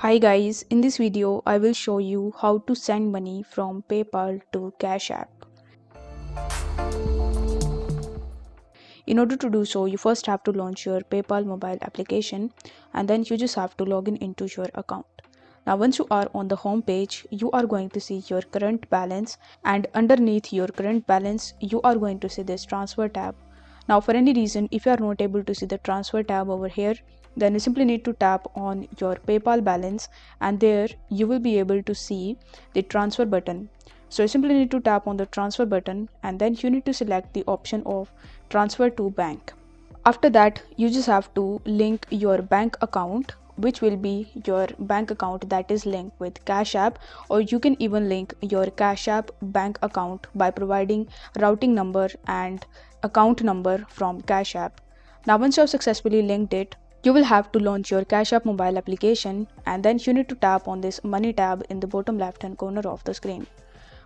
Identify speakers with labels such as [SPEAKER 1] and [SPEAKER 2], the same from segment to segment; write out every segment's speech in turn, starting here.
[SPEAKER 1] Hi guys, in this video I will show you how to send money from PayPal to Cash App. In order to do so, you first have to launch your PayPal mobile application and then you just have to log in into your account. Now once you are on the home page, you are going to see your current balance, and underneath your current balance you are going to see this transfer tab. Now for any reason if you are not able to see the transfer tab over here, then you simply need to tap on your PayPal balance and there you will be able to see the transfer button. So you simply need to tap on the transfer button and then you need to select the option of transfer to bank. After that, you just have to link your bank account, which will be your bank account that is linked with Cash App, or you can even link your Cash App bank account by providing routing number and account number from Cash App. Now once you have successfully linked it, you will have to launch your Cash App mobile application and then you need to tap on this money tab in the bottom left hand corner of the screen.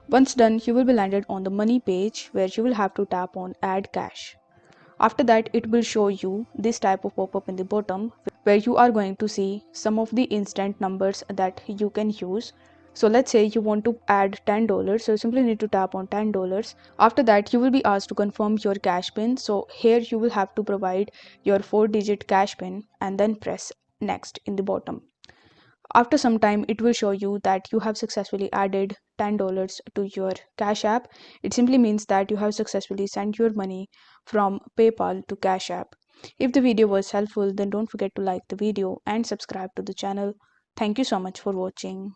[SPEAKER 1] Once done, you will be landed on the money page where you will have to tap on add cash. After that, it will show you this type of pop-up in the bottom where you are going to see some of the instant numbers that you can use. So let's say you want to add $10, so you simply need to tap on $10. After that, you will be asked to confirm your cash pin. So here you will have to provide your 4-digit cash pin and then press next in the bottom. After some time, it will show you that you have successfully added $10 to your Cash App. It simply means that you have successfully sent your money from PayPal to Cash App. If the video was helpful, then don't forget to like the video and subscribe to the channel. Thank you so much for watching.